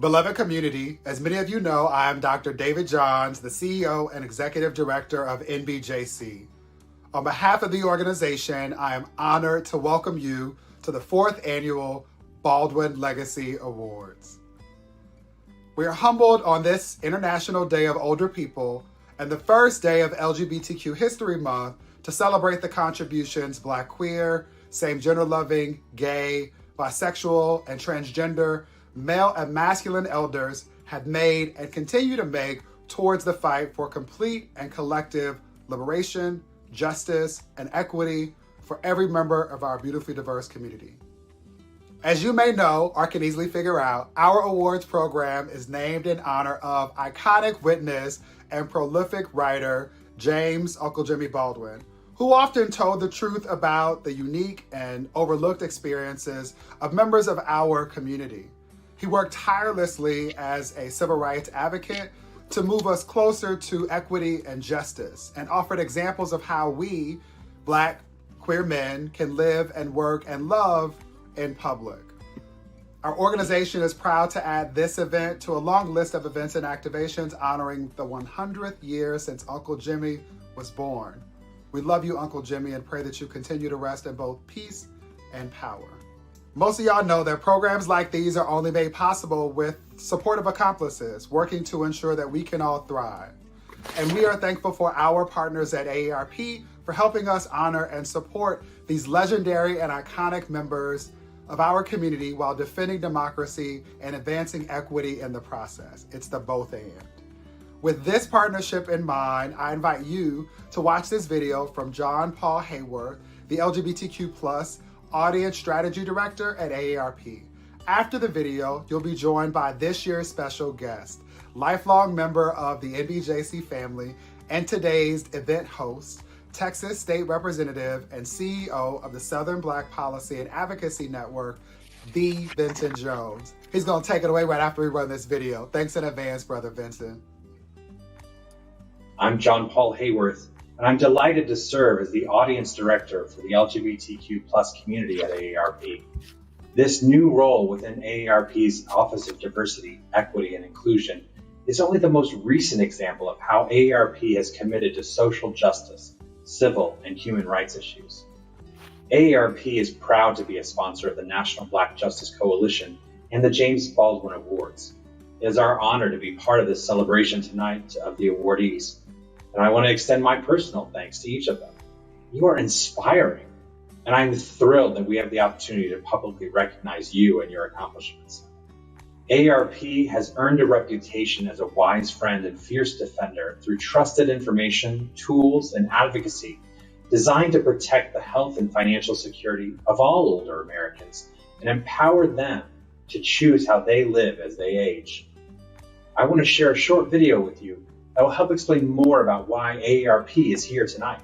Beloved community, as many of you know, I am Dr. David Johns, the CEO and Executive Director of NBJC. On behalf of the organization, I am honored to welcome you to the 4th Annual Baldwin Legacy Awards. We are humbled on this International Day of Older People and the first day of LGBTQ History Month to celebrate the contributions Black queer, same-gender loving, gay, bisexual, and transgender male and masculine elders have made and continue to make towards the fight for complete and collective liberation, justice, and equity for every member of our beautifully diverse community. As you may know or can easily figure out, our awards program is named in honor of iconic witness and prolific writer James Uncle Jimmy Baldwin, who often told the truth about the unique and overlooked experiences of members of our community. He worked tirelessly as a civil rights advocate to move us closer to equity and justice, and offered examples of how we, Black queer men, can live and work and love in public. Our organization is proud to add this event to a long list of events and activations honoring the 100th year since Uncle Jimmy was born. We love you, Uncle Jimmy, and pray that you continue to rest in both peace and power. Most of y'all know that programs like these are only made possible with supportive accomplices working to ensure that we can all thrive. And we are thankful for our partners at AARP for helping us honor and support these legendary and iconic members of our community while defending democracy and advancing equity in the process. It's the both and. With this partnership in mind, I invite you to watch this video from John Paul Hayworth, the LGBTQ+ Audience Strategy Director at AARP. After the video, you'll be joined by this year's special guest, lifelong member of the NBJC family and today's event host, Texas State Representative and CEO of the Southern Black Policy and Advocacy Network, the Vincent Jones. He's gonna take it away right after we run this video. Thanks in advance, Brother Vincent. I'm John Paul Hayworth, and I'm delighted to serve as the Audience Director for the LGBTQ+ community at AARP. This new role within AARP's Office of Diversity, Equity, and Inclusion is only the most recent example of how AARP has committed to social justice, civil, and human rights issues. AARP is proud to be a sponsor of the National Black Justice Coalition and the James Baldwin Awards. It is our honor to be part of this celebration tonight of the awardees. And I want to extend my personal thanks to each of them. You are inspiring, and I'm thrilled that we have the opportunity to publicly recognize you and your accomplishments. AARP has earned a reputation as a wise friend and fierce defender through trusted information, tools, and advocacy designed to protect the health and financial security of all older Americans and empower them to choose how they live as they age. I want to share a short video with you that will help explain more about why AARP is here tonight.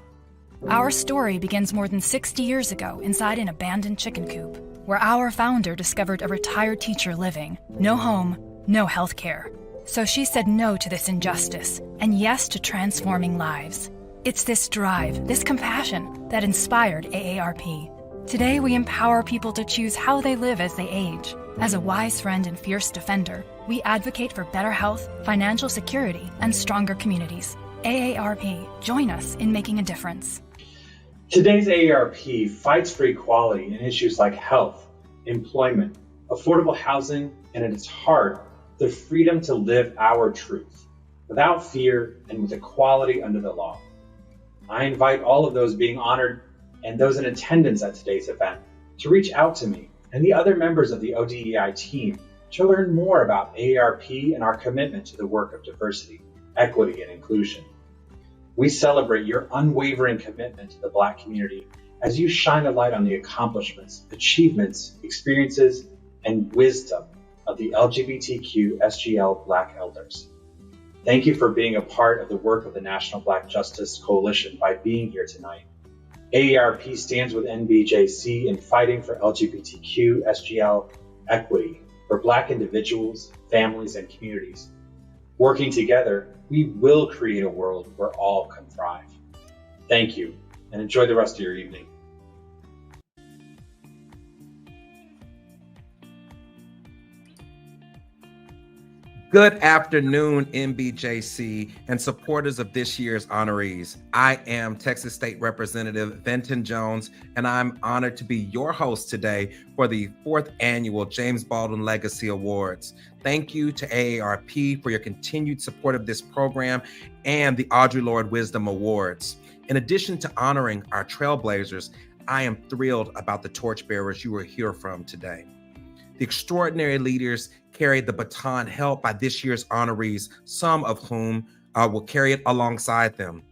Our story begins more than 60 years ago inside an abandoned chicken coop, where our founder discovered a retired teacher living. No home, no health care. So she said no to this injustice and yes to transforming lives. It's this drive, this compassion that inspired AARP. Today, we empower people to choose how they live as they age. As a wise friend and fierce defender, we advocate for better health, financial security, and stronger communities. AARP, join us in making a difference. Today's AARP fights for equality in issues like health, employment, affordable housing, and at its heart, the freedom to live our truth, without fear and with equality under the law. I invite all of those being honored and those in attendance at today's event to reach out to me and the other members of the ODEI team to learn more about AARP and our commitment to the work of diversity, equity, and inclusion. We celebrate your unwavering commitment to the Black community as you shine a light on the accomplishments, achievements, experiences, and wisdom of the LGBTQ SGL Black elders. Thank you for being a part of the work of the National Black Justice Coalition by being here tonight. AARP stands with NBJC in fighting for LGBTQ SGL equity for Black individuals, families, and communities. Working together, we will create a world where all can thrive. Thank you, and enjoy the rest of your evening. Good afternoon, NBJC and supporters of this year's honorees. I am Texas State Representative Venton Jones, and I'm honored to be your host today for the 4th annual James Baldwin Legacy Awards. Thank you to AARP for your continued support of this program and the Audre Lorde Wisdom Awards. In addition to honoring our trailblazers, I am thrilled about the torchbearers you will hear from today. The extraordinary leaders carried the baton held by this year's honorees, some of whom will carry it alongside them.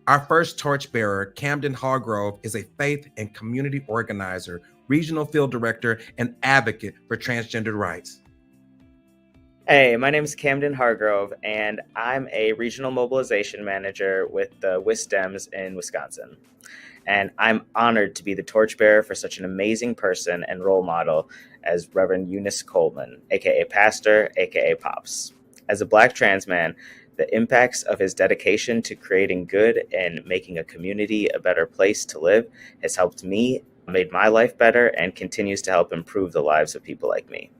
Our first torchbearer, Camden Hargrove, is a faith and community organizer, regional field director, and advocate for transgender rights. Hey, my name is Camden Hargrove, and I'm a regional mobilization manager with the WisDems in Wisconsin. And I'm honored to be the torchbearer for such an amazing person and role model as Reverend Eunice Coleman, aka Pastor, aka Pops. As a Black trans man, the impacts of his dedication to creating good and making a community a better place to live has helped me, made my life better, and continues to help improve the lives of people like me.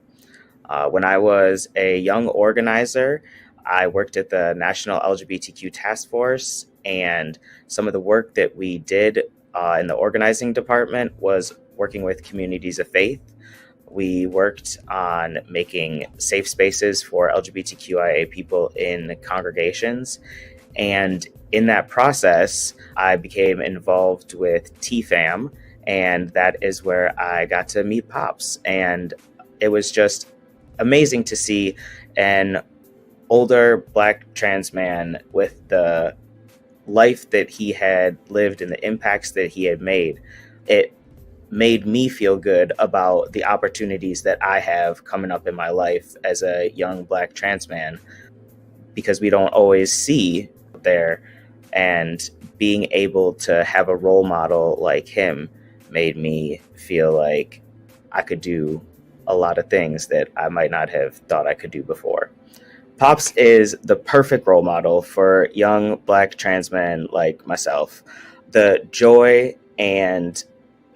When I was a young organizer, I worked at the National LGBTQ Task Force, and some of the work that we did in the organizing department was working with communities of faith. We worked on making safe spaces for LGBTQIA people in congregations. And in that process, I became involved with TFAM, and that is where I got to meet Pops. And it was just amazing to see an older Black trans man with the life that he had lived and the impacts that he had made. It made me feel good about the opportunities that I have coming up in my life as a young Black trans man, because we don't always see there, and being able to have a role model like him made me feel like I could do a lot of things that I might not have thought I could do before. Pops is the perfect role model for young Black trans men like myself. The joy and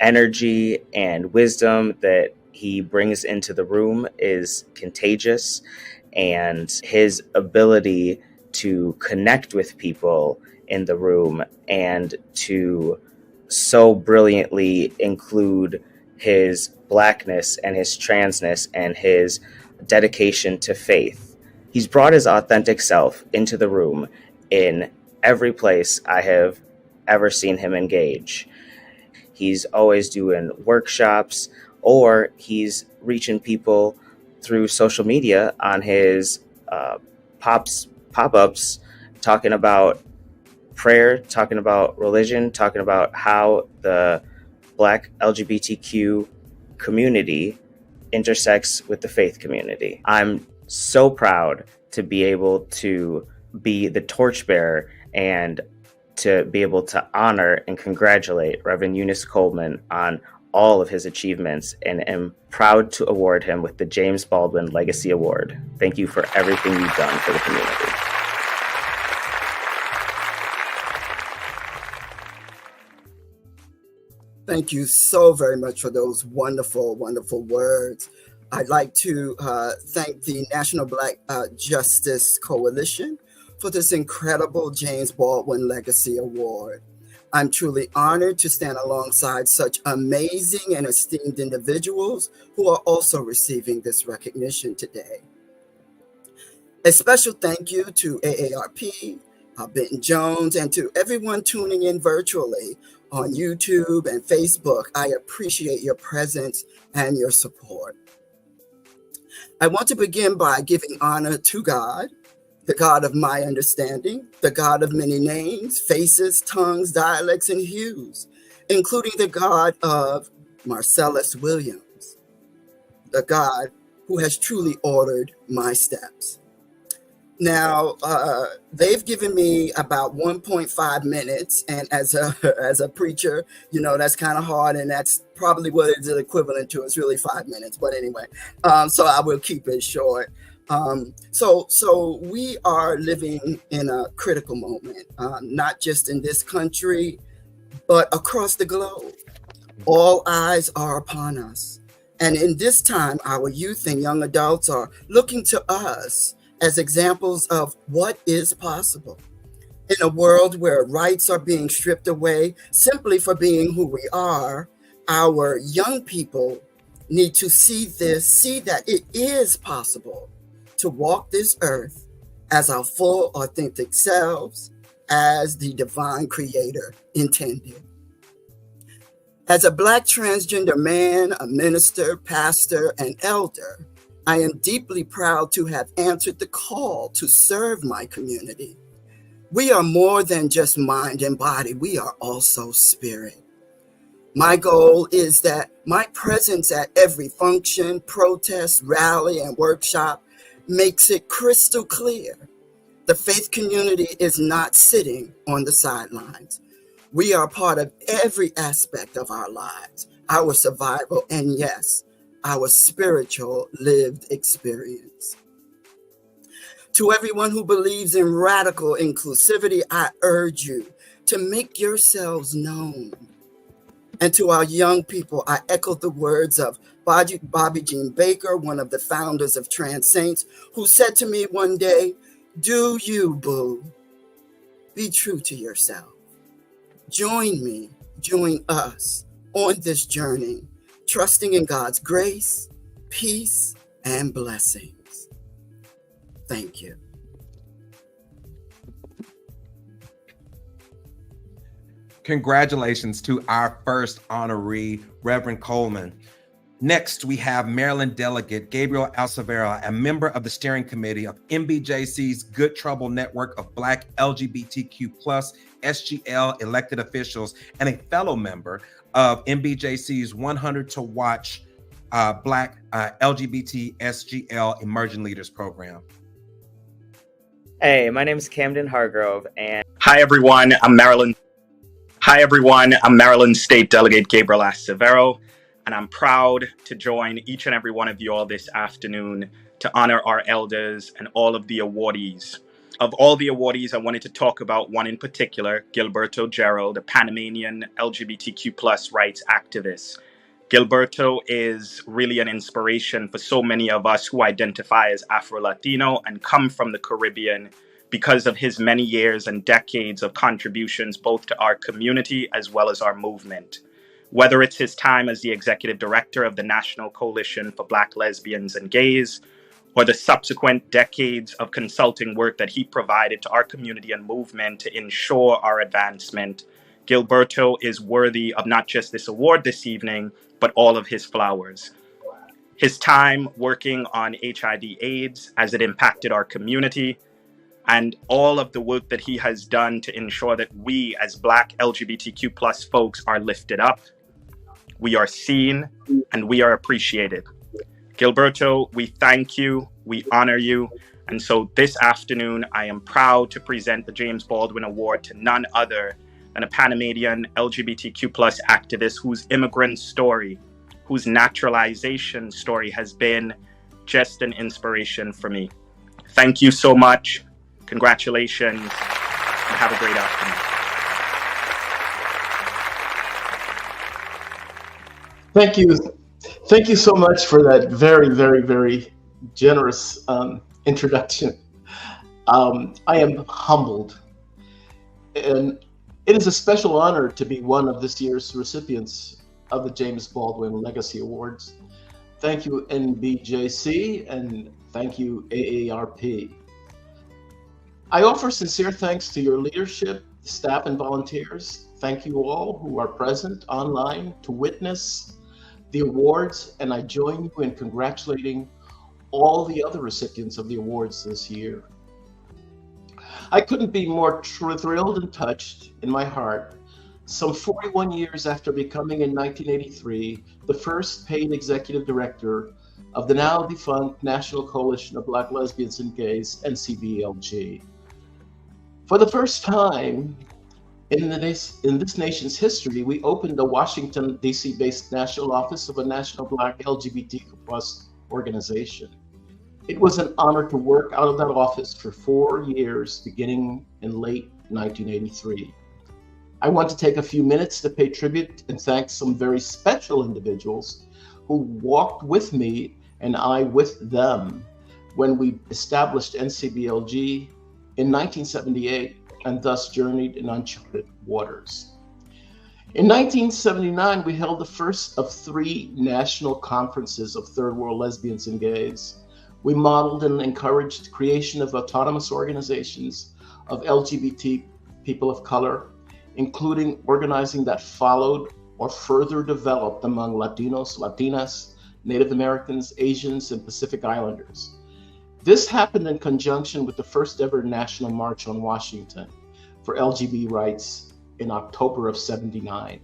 energy and wisdom that he brings into the room is contagious, and his ability to connect with people in the room and to so brilliantly include his Blackness and his transness and his dedication to faith. He's brought his authentic self into the room in every place I have ever seen him engage. He's always doing workshops, or he's reaching people through social media on his pop-ups, talking about prayer, talking about religion, talking about how the Black LGBTQ community intersects with the faith community. I'm so proud to be able to be the torchbearer and to be able to honor and congratulate Reverend Eunice Coleman on all of his achievements, and am proud to award him with the James Baldwin Legacy Award. Thank you for everything you've done for the community. Thank you so very much for those wonderful, wonderful words. I'd like to thank the National Black Justice Coalition for this incredible James Baldwin Legacy Award. I'm truly honored to stand alongside such amazing and esteemed individuals who are also receiving this recognition today. A special thank you to AARP, Benton Jones, and to everyone tuning in virtually on YouTube and Facebook. I appreciate your presence and your support. I want to begin by giving honor to God, the God of my understanding, the God of many names, faces, tongues, dialects, and hues, including the God of Marcellus Williams, the God who has truly ordered my steps. Now, they've given me about 1.5 minutes, and as a preacher, you know, that's kind of hard, and that's probably what it's equivalent to. It's really 5 minutes, but anyway, so I will keep it short. So we are living in a critical moment, not just in this country, but across the globe. All eyes are upon us. And in this time, our youth and young adults are looking to us as examples of what is possible. In a world where rights are being stripped away simply for being who we are, our young people need to see that it is possible to walk this earth as our full, authentic selves, as the divine creator intended. As a Black transgender man, a minister, pastor, and elder, I am deeply proud to have answered the call to serve my community. We are more than just mind and body. We are also spirit. My goal is that my presence at every function, protest, rally, and workshop makes it crystal clear. The faith community is not sitting on the sidelines. We are part of every aspect of our lives, our survival, and yes, our spiritual lived experience. To everyone who believes in radical inclusivity, I urge you to make yourselves known. And to our young people, I echo the words of Bobby Jean Baker, one of the founders of Trans Saints, who said to me one day, "Do you, boo. Be true to yourself. Join me, join us on this journey, trusting in God's grace, peace, and blessings." Thank you. Congratulations to our first honoree, Reverend Coleman. Next, we have Maryland Delegate Gabriel Alcevera, a member of the steering committee of NBJC's Good Trouble Network of Black LGBTQ+ SGL elected officials, and a fellow member of NBJC's 100 to Watch Black LGBT SGL Emerging Leaders Program. Hey, my name is Camden Hargrove, and Hi everyone, I'm Maryland State Delegate Gabriel Alcevera, and I'm proud to join each and every one of you all this afternoon to honor our elders and all of the awardees. Of all the awardees, I wanted to talk about one in particular, Gilberto Gerald, a Panamanian LGBTQ+ rights activist. Gilberto is really an inspiration for so many of us who identify as Afro-Latino and come from the Caribbean because of his many years and decades of contributions both to our community as well as our movement. Whether it's his time as the executive director of the National Coalition for Black Lesbians and Gays, or the subsequent decades of consulting work that he provided to our community and movement to ensure our advancement, Gilberto is worthy of not just this award this evening, but all of his flowers. His time working on HIV/AIDS as it impacted our community, and all of the work that he has done to ensure that we as Black LGBTQ+ folks are lifted up, we are seen, and we are appreciated. Gilberto, we thank you, we honor you, and so this afternoon I am proud to present the James Baldwin Award to none other than a Panamanian LGBTQ+ activist whose immigrant story, whose naturalization story has been just an inspiration for me. Thank you so much. Congratulations, and have a great afternoon. Thank you. Thank you so much for that very, very, very generous introduction. I am humbled, and it is a special honor to be one of this year's recipients of the James Baldwin Legacy Awards. Thank you, NBJC, and thank you, AARP. I offer sincere thanks to your leadership, staff, and volunteers. Thank you all who are present online to witness the awards, and I join you in congratulating all the other recipients of the awards this year. I couldn't be more thrilled and touched in my heart. Some 41 years after becoming in 1983 the first paid executive director of the now defunct National Coalition of Black Lesbians and Gays, NCBLG. For the first time in this nation's history, we opened a Washington, D.C.-based national office of a national Black LGBTQ+ organization. It was an honor to work out of that office for 4 years, beginning in late 1983. I want to take a few minutes to pay tribute and thank some very special individuals who walked with me and I with them when we established NCBLG in 1978 and thus journeyed in uncharted waters. In 1979, we held the first of 3 national conferences of third world lesbians and gays. We modeled and encouraged the creation of autonomous organizations of LGBT people of color, including organizing that followed or further developed among Latinos, Latinas, Native Americans, Asians, and Pacific Islanders. This happened in conjunction with the first ever National March on Washington for LGBT rights in October of '79.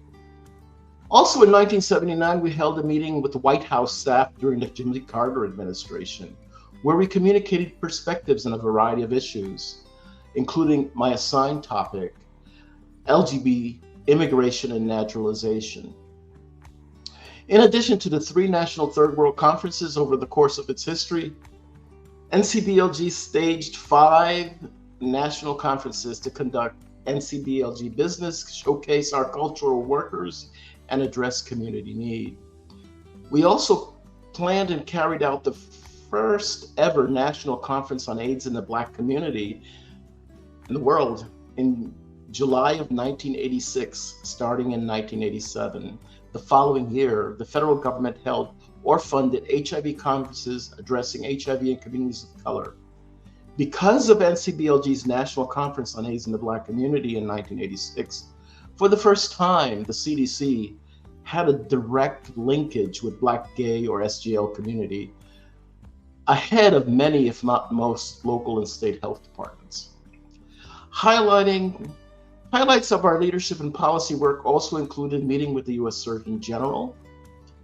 Also in 1979, we held a meeting with the White House staff during the Jimmy Carter administration, where we communicated perspectives on a variety of issues, including my assigned topic, LGBT immigration and naturalization. In addition to the 3 national third world conferences over the course of its history, NCBLG staged 5 national conferences to conduct NCBLG business, showcase our cultural workers, and address community need. We also planned and carried out the first ever national conference on AIDS in the Black community in the world in July of 1986, starting in 1987. The following year, the federal government held or funded HIV conferences addressing HIV in communities of color. Because of NCBLG's National Conference on AIDS in the Black community in 1986, for the first time, the CDC had a direct linkage with Black, gay, or SGL community, ahead of many, if not most, local and state health departments. Highlights of our leadership and policy work also included meeting with the U.S. Surgeon General,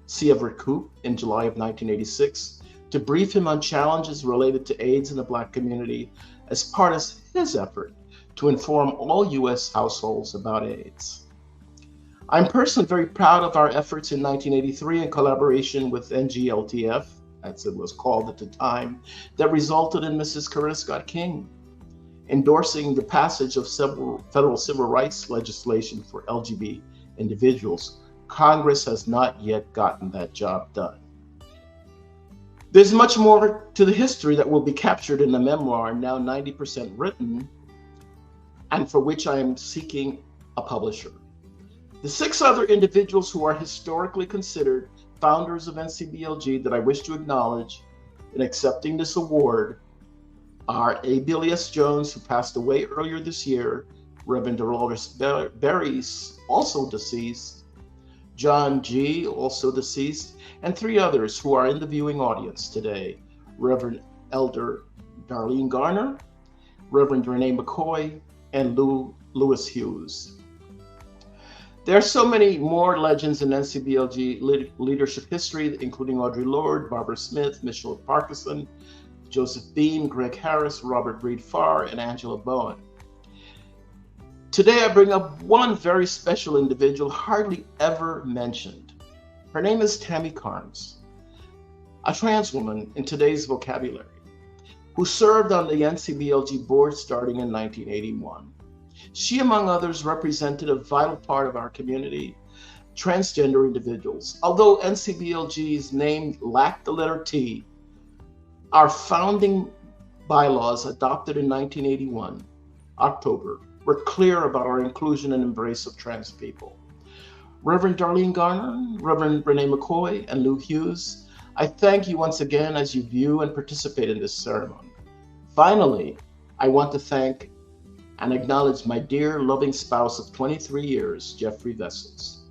C. Everett Koop, in July of 1986, to brief him on challenges related to AIDS in the Black community as part of his effort to inform all U.S. households about AIDS. I'm personally very proud of our efforts in 1983 in collaboration with NGLTF, as it was called at the time, that resulted in Mrs. Coretta Scott King endorsing the passage of several federal civil rights legislation for LGBT individuals. Congress has not yet gotten that job done. There's much more to the history that will be captured in the memoir, now 90% written, and for which I am seeking a publisher. The 6 other individuals who are historically considered founders of NCBLG that I wish to acknowledge in accepting this award are A. Billy S. Jones, who passed away earlier this year, Reverend Dolores Berry, also deceased, John G., also deceased, and 3 others who are in the viewing audience today, Reverend Elder Darlene Garner, Reverend Renee McCoy, and Lewis Hughes. There are so many more legends in NCBLG leadership history, including Audre Lorde, Barbara Smith, Michelle Parkinson, Joseph Beam, Greg Harris, Robert Reed Farr, and Angela Bowen. Today I bring up one very special individual hardly ever mentioned. Her name is Tammy Carnes, a trans woman in today's vocabulary, who served on the NCBLG board starting in 1981. She, among others, represented a vital part of our community, transgender individuals. Although NCBLG's name lacked the letter T, our founding bylaws adopted in 1981, October, were clear about our inclusion and embrace of trans people. Reverend Darlene Garner, Reverend Renee McCoy, and Lou Hughes, I thank you once again as you view and participate in this ceremony. Finally, I want to thank and acknowledge my dear loving spouse of 23 years, Jeffrey Vessels.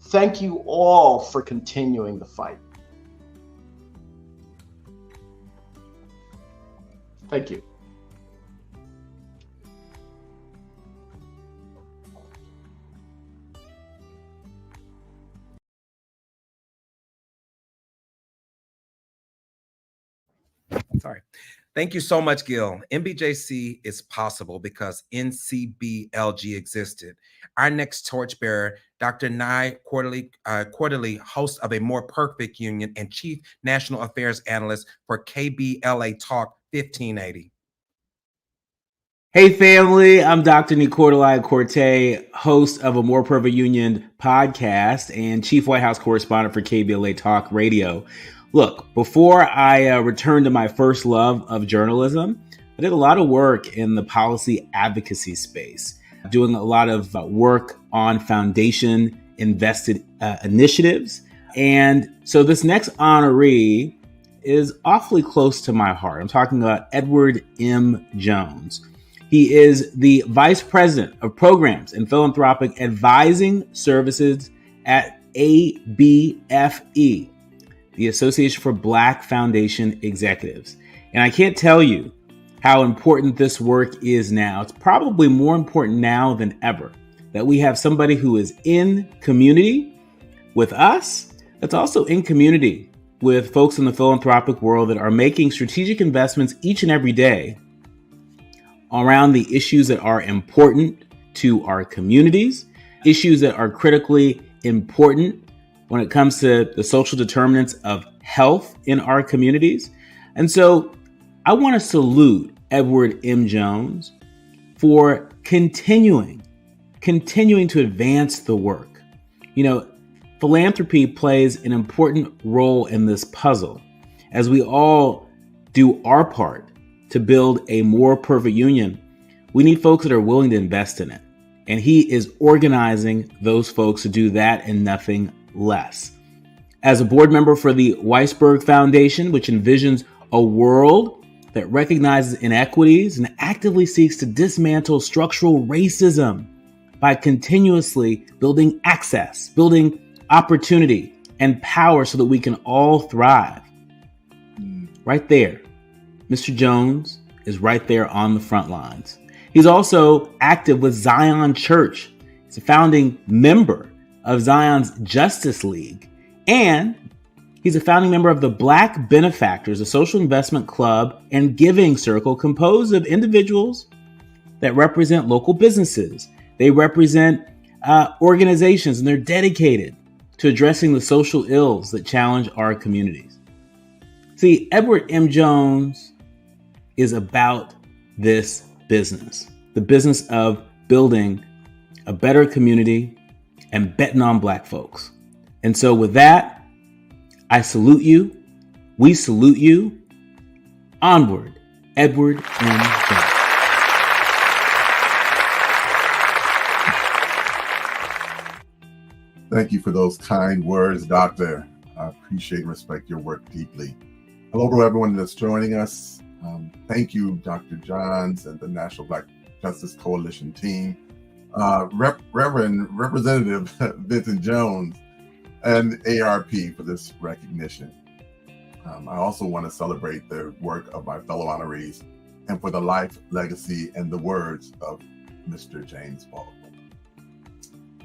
Thank you all for continuing the fight. Thank you. Sorry. Thank you so much, Gil. NBJC is possible because NCBLG existed. Our next torchbearer, Dr. Nye Quarterly, host of A More Perfect Union and Chief National Affairs Analyst for KBLA Talk 1580. Hey family, I'm Dr. Nicordelai Corte, host of A More Perfect Union podcast and Chief White House Correspondent for KBLA Talk Radio. Look, before I returned to my first love of journalism, I did a lot of work in the policy advocacy space, doing a lot of work on foundation invested initiatives. And so this next honoree is awfully close to my heart. I'm talking about Edward M. Jones. He is the Vice President of Programs and Philanthropic Advising Services at ABFE, the Association for Black Foundation Executives. And I can't tell you how important this work is now. It's probably more important now than ever that we have somebody who is in community with us, that's also in community with folks in the philanthropic world that are making strategic investments each and every day around the issues that are important to our communities, issues that are critically important when it comes to the social determinants of health in our communities. And so I want to salute Edward M. Jones for continuing to advance the work. You know, philanthropy plays an important role in this puzzle as we all do our part to build a more perfect union. We need folks that are willing to invest in it. And he is organizing those folks to do that and nothing less. As a board member for the Weisberg Foundation, which envisions a world that recognizes inequities and actively seeks to dismantle structural racism by continuously building access, building opportunity and power so that we can all thrive. Right there, Mr. Jones is right there on the front lines. He's also active with Zion Church. He's a founding member of Zion's Justice League, and he's a founding member of the Black Benefactors, a social investment club and giving circle composed of individuals that represent local businesses. They represent organizations, and they're dedicated to addressing the social ills that challenge our communities. See, Edward M. Jones is about this business, the business of building a better community and betting on Black folks. And so with that, I salute you. We salute you. Onward, Edward M. Jones. Thank you for those kind words, Doctor. I appreciate and respect your work deeply. Hello to everyone that's joining us. Thank you, Dr. Johns and the National Black Justice Coalition team, Representative Vincent Jones, and ARP for this recognition. I also want to celebrate the work of my fellow honorees and for the life, legacy, and the words of Mr. James Baldwin.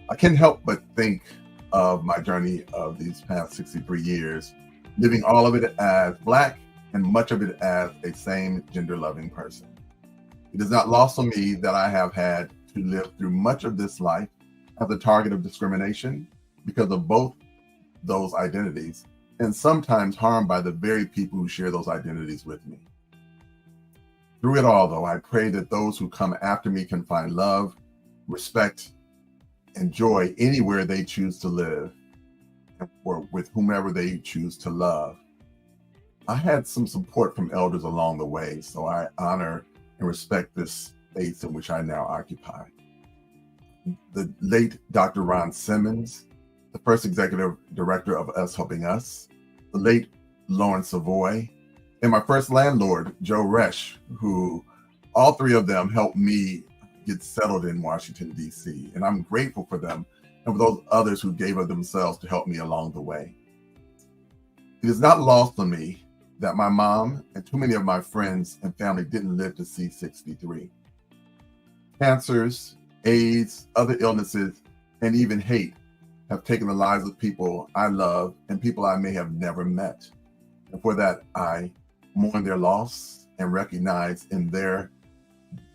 I can't help but think of my journey of these past 63 years, living all of it as Black and much of it as a same gender-loving person. It is not lost on me that I have had to live through much of this life as a target of discrimination because of both those identities, and sometimes harmed by the very people who share those identities with me. Through it all, though, I pray that those who come after me can find love, respect, and joy anywhere they choose to live, or with whomever they choose to love. I had some support from elders along the way, so I honor and respect this space in which I now occupy. The late Dr. Ron Simmons, the first executive director of Us Helping Us, the late Lawrence Savoy, and my first landlord, Joe Resch, who all three of them helped me get settled in Washington, D.C. And I'm grateful for them and for those others who gave of themselves to help me along the way. It is not lost on me that my mom and too many of my friends and family didn't live to see 63. Cancers, AIDS, other illnesses, and even hate have taken the lives of people I love and people I may have never met. And for that, I mourn their loss and recognize in their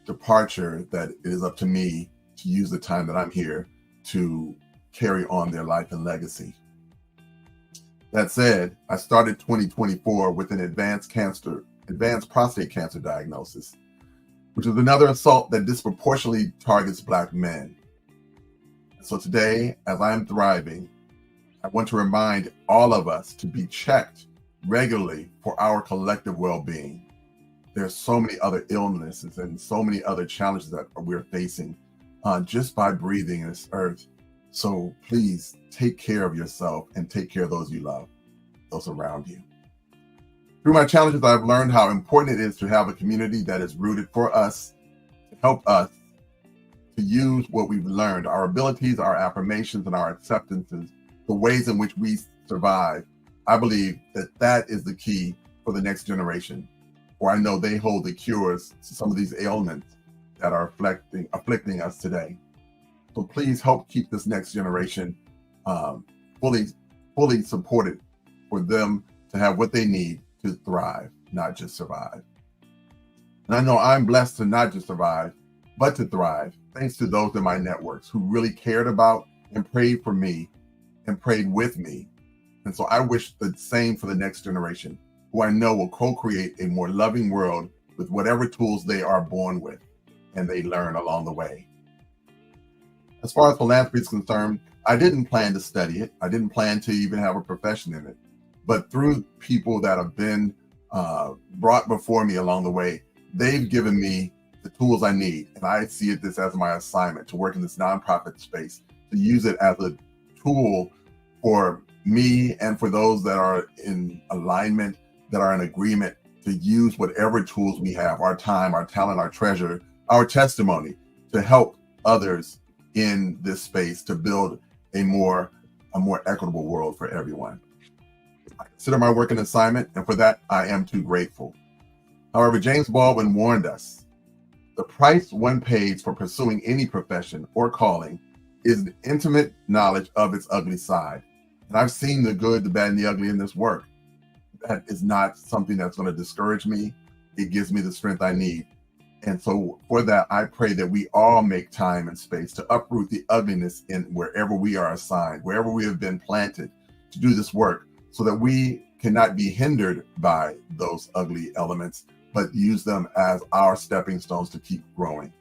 departure that it is up to me to use the time that I'm here to carry on their life and legacy. That said, I started 2024 with an advanced prostate cancer diagnosis, which is another assault that disproportionately targets Black men. So today, as I am thriving, I want to remind all of us to be checked regularly for our collective well-being. There's so many other illnesses and so many other challenges that we're facing just by breathing this earth. So please take care of yourself and take care of those you love, those around you. Through my challenges, I've learned how important it is to have a community that is rooted for us, to help us to use what we've learned, our abilities, our affirmations, and our acceptances, the ways in which we survive. I believe that that is the key for the next generation, for I know they hold the cures to some of these ailments that are afflicting us today. So please help keep this next generation fully supported, for them to have what they need to thrive, not just survive. And I know I'm blessed to not just survive, but to thrive, thanks to those in my networks who really cared about and prayed for me and prayed with me. And so I wish the same for the next generation, who I know will co-create a more loving world with whatever tools they are born with and they learn along the way. As far as philanthropy is concerned, I didn't plan to study it. I didn't plan to even have a profession in it. But through people that have been brought before me along the way, they've given me the tools I need. And I see this as my assignment to work in this nonprofit space, to use it as a tool for me and for those that are in alignment, that are in agreement, to use whatever tools we have, our time, our talent, our treasure, our testimony, to help others in this space to build a more equitable world for everyone. I consider my work an assignment, and for that, I am too grateful. However, James Baldwin warned us, the price one pays for pursuing any profession or calling is the intimate knowledge of its ugly side. And I've seen the good, the bad, and the ugly in this work. That is not something that's going to discourage me. It gives me the strength I need. And so for that, I pray that we all make time and space to uproot the ugliness in wherever we are assigned, wherever we have been planted to do this work, so that we cannot be hindered by those ugly elements, but use them as our stepping stones to keep growing.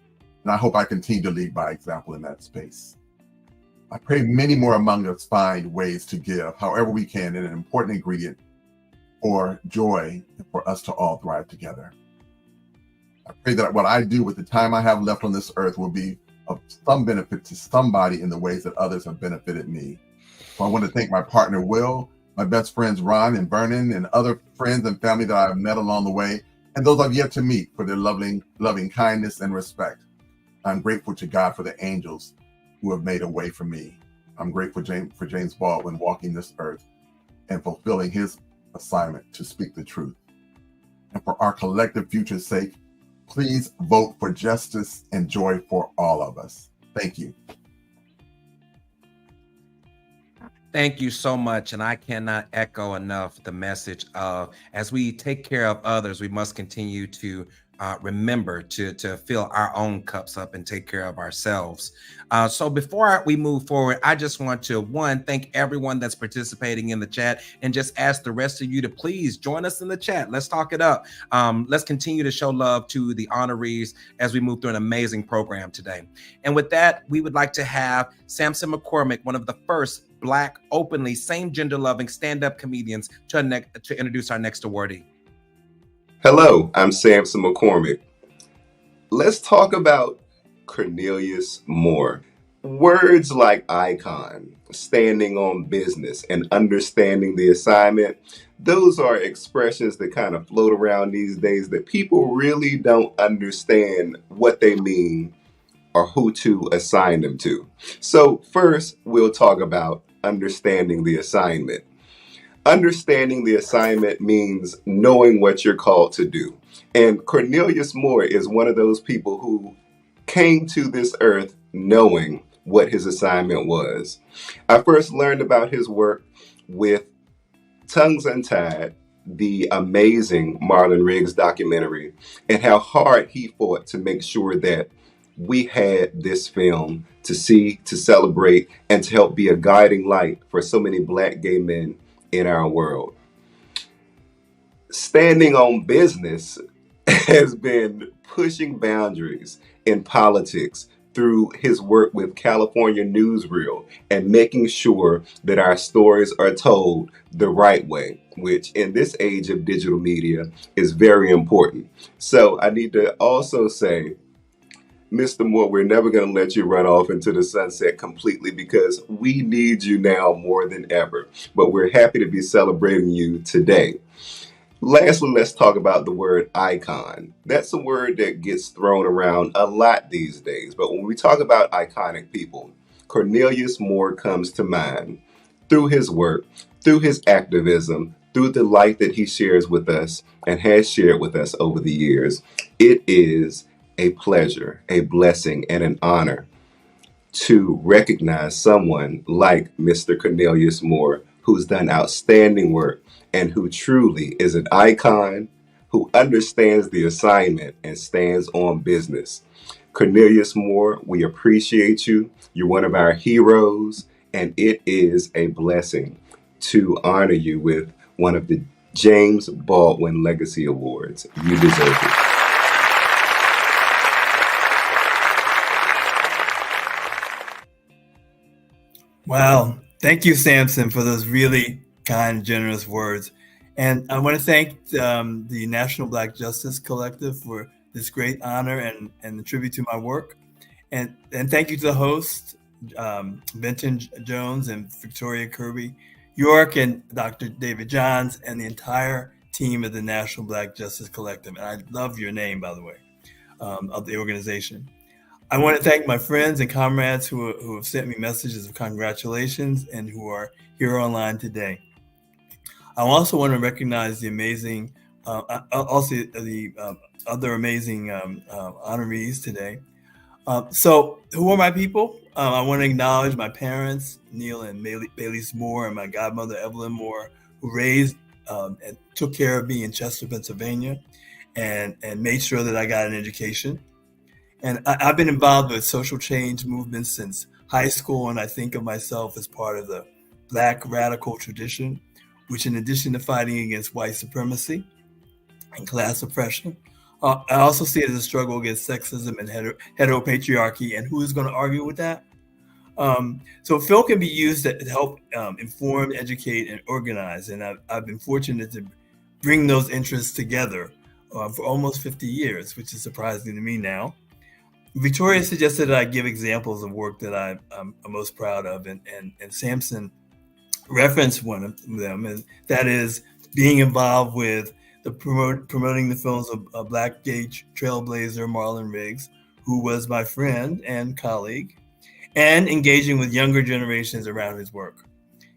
And I hope I continue to lead by example in that space. I pray many more among us find ways to give, however we can, in an important ingredient for joy and for us to all thrive together. I pray that what I do with the time I have left on this earth will be of some benefit to somebody in the ways that others have benefited me. So I want to thank my partner, Will, my best friends, Ron and Vernon, and other friends and family that I've met along the way, and those I've yet to meet, for their loving kindness and respect. I'm grateful to God for the angels who have made a way for me. I'm grateful for James Baldwin walking this earth and fulfilling his assignment to speak the truth. And for our collective future's sake, please vote for justice and joy for all of us. Thank you. Thank you so much. And I cannot echo enough the message of, as we take care of others, we must continue to remember to fill our own cups up and take care of ourselves. So before we move forward, I just want to, thank everyone that's participating in the chat, and just ask the rest of you to please join us in the chat. Let's talk it up. Let's continue to show love to the honorees as we move through an amazing program today. And with that, we would like to have Samson McCormick, one of the first Black, openly, same gender loving stand-up comedians, to introduce our next awardee. Hello, I'm Samson McCormick. Let's talk about Cornelius Moore. Words like icon, standing on business, and understanding the assignment, those are expressions that kind of float around these days that people really don't understand what they mean or who to assign them to. So first, we'll talk about understanding the assignment. Understanding the assignment means knowing what you're called to do. And Cornelius Moore is one of those people who came to this earth knowing what his assignment was. I first learned about his work with Tongues Untied, the amazing Marlon Riggs documentary, and how hard he fought to make sure that we had this film to see, to celebrate, and to help be a guiding light for so many Black gay men in our world. Standing on business has been pushing boundaries in politics, through his work with California Newsreel and making sure that our stories are told the right way, which in this age of digital media is very important. So I need to also say, Mr. Moore, we're never going to let you run off into the sunset completely because we need you now more than ever. But we're happy to be celebrating you today. Lastly, let's talk about the word icon. That's a word that gets thrown around a lot these days. But when we talk about iconic people, Cornelius Moore comes to mind through his work, through his activism, through the life that he shares with us and has shared with us over the years. It is a pleasure, a blessing, and an honor to recognize someone like Mr. Cornelius Moore, who's done outstanding work and who truly is an icon, who understands the assignment and stands on business. Cornelius Moore, we appreciate you. You're one of our heroes, and it is a blessing to honor you with one of the James Baldwin Legacy Awards. You deserve it. Wow. Thank you, Samson, for those really kind, generous words. And I want to thank the National Black Justice Collective for this great honor and the tribute to my work. And thank you to the host, Benton Jones and Victoria Kirby York and Dr. David Johns and the entire team of the National Black Justice Collective. And I love your name, by the way, of the organization. I want to thank my friends and comrades who have sent me messages of congratulations and who are here online today. I also want to recognize the amazing, also the other amazing honorees today. So who are my people? I want to acknowledge my parents, Neil and Bailey's Moore, and my godmother, Evelyn Moore, who raised and took care of me in Chester, Pennsylvania, and made sure that I got an education. And I've been involved with social change movements since high school, and I think of myself as part of the Black radical tradition, which in addition to fighting against white supremacy and class oppression, I also see it as a struggle against sexism and heteropatriarchy, and who is going to argue with that? So film can be used to help inform, educate, and organize, and I've been fortunate to bring those interests together for almost 50 years, which is surprising to me now. Victoria suggested that I give examples of work that I'm most proud of, and Samson referenced one of them, and that is being involved with the promoting the films of Black gay trailblazer Marlon Riggs, who was my friend and colleague, and engaging with younger generations around his work.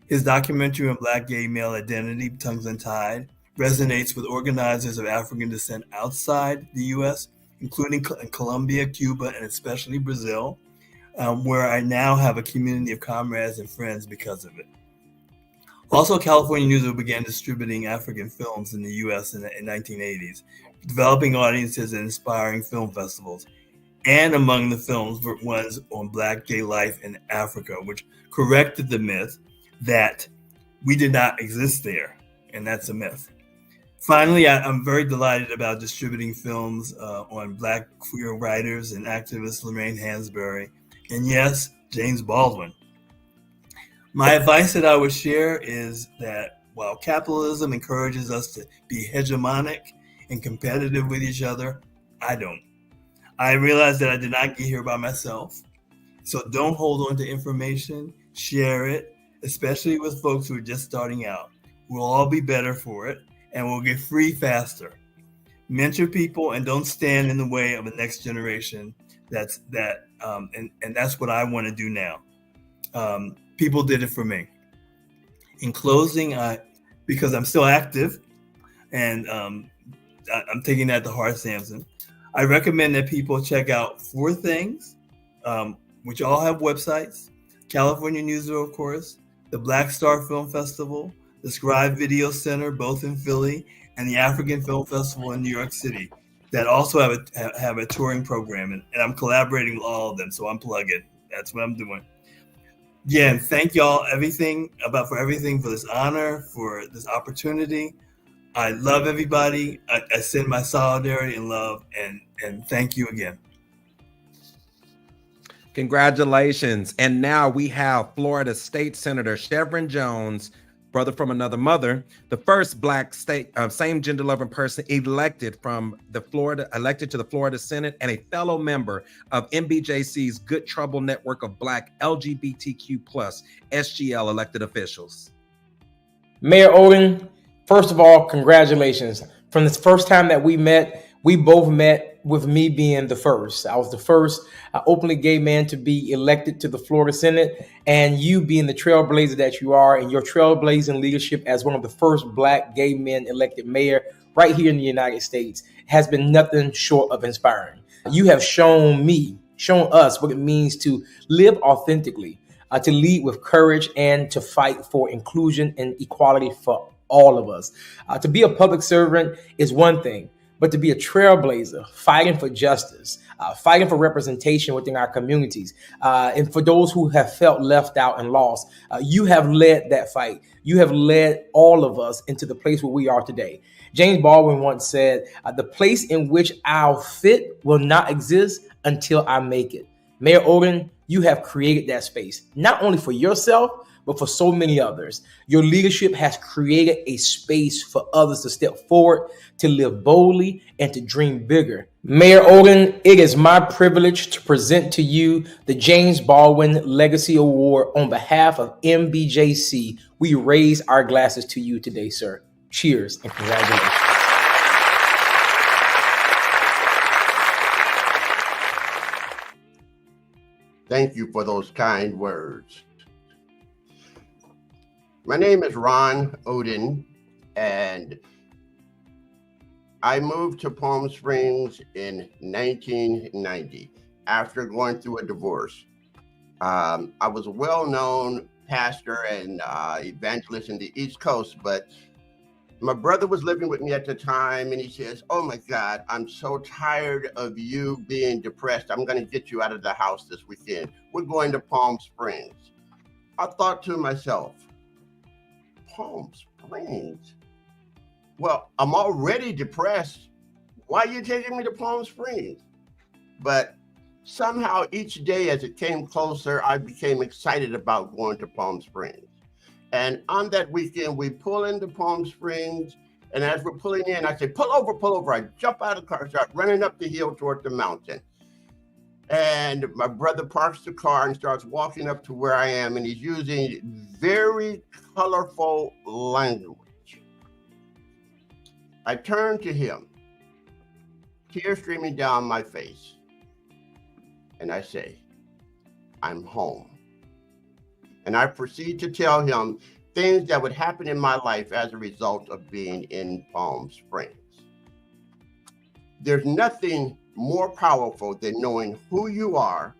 His documentary on Black gay male identity, Tongues Untied, resonates with organizers of African descent outside the U.S., including Colombia, Cuba, and especially Brazil, where I now have a community of comrades and friends because of it. Also, California Newsreel began distributing African films in the U.S. in the 1980s, developing audiences and inspiring film festivals. And among the films were ones on Black gay life in Africa, which corrected the myth that we did not exist there, and that's a myth. Finally, I'm very delighted about distributing films on Black queer writers and activist Lorraine Hansberry, and yes, James Baldwin. My advice that I would share is that while capitalism encourages us to be hegemonic and competitive with each other, I don't. I realize that I did not get here by myself, so don't hold on to information, share it, especially with folks who are just starting out. We'll all be better for it, and we'll get free faster. Mentor people and don't stand in the way of the next generation. And that's what I want to do now. People did it for me. In closing, because I'm still active, and I'm taking that to heart, Samson, I recommend that people check out 4 things, which all have websites: California Newsreel, of course, the Black Star Film Festival, the Scribe Video Center, both in Philly, and the African Film Festival in New York City, that also have a touring program, and I'm collaborating with all of them, so I'm plugging. That's what I'm doing. Again, thank y'all for everything, for this honor, for this opportunity. I love everybody. I send my solidarity and love, and thank you again. Congratulations. And now we have Florida State Senator Chevron Jones, brother from another mother, the first Black state same gender loving person elected to the Florida Senate, and a fellow member of NBJC's Good Trouble network of Black LGBTQ plus SGL elected officials. Mayor Odin, first of all, congratulations. From this first time that we met, we both met with me being the first. I was the first openly gay man to be elected to the Florida Senate, and you being the trailblazer that you are, and your trailblazing leadership as one of the first Black gay men elected mayor right here in the United States has been nothing short of inspiring. You have shown us what it means to live authentically, to lead with courage, and to fight for inclusion and equality for all of us. To be a public servant is one thing, but to be a trailblazer, fighting for justice, fighting for representation within our communities, and for those who have felt left out and lost, you have led that fight. You have led all of us into the place where we are today. James Baldwin once said, the place in which I'll fit will not exist until I make it. Mayor Odin, you have created that space, not only for yourself, but for so many others. Your leadership has created a space for others to step forward, to live boldly, and to dream bigger. Mayor Odin, it is my privilege to present to you the James Baldwin Legacy Award on behalf of NBJC. We raise our glasses to you today, sir. Cheers and congratulations. Thank you for those kind words. My name is Ron Odin, and I moved to Palm Springs in 1990 after going through a divorce. I was a well-known pastor and evangelist in the East Coast, but my brother was living with me at the time, and he says, "Oh my God, I'm so tired of you being depressed. I'm going to get you out of the house this weekend. We're going to Palm Springs." I thought to myself, Palm Springs? Well, I'm already depressed. Why are you taking me to Palm Springs? But somehow each day as it came closer, I became excited about going to Palm Springs. And on that weekend, we pull into Palm Springs. And as we're pulling in, I say, pull over, pull over. I jump out of the car, start running up the hill toward the mountain. And my brother parks the car and starts walking up to where I am. And he's using very colorful language. I turn to him, tears streaming down my face. And I say, I'm home. And I proceed to tell him things that would happen in my life as a result of being in Palm Springs. There's nothing more powerful than knowing who you are,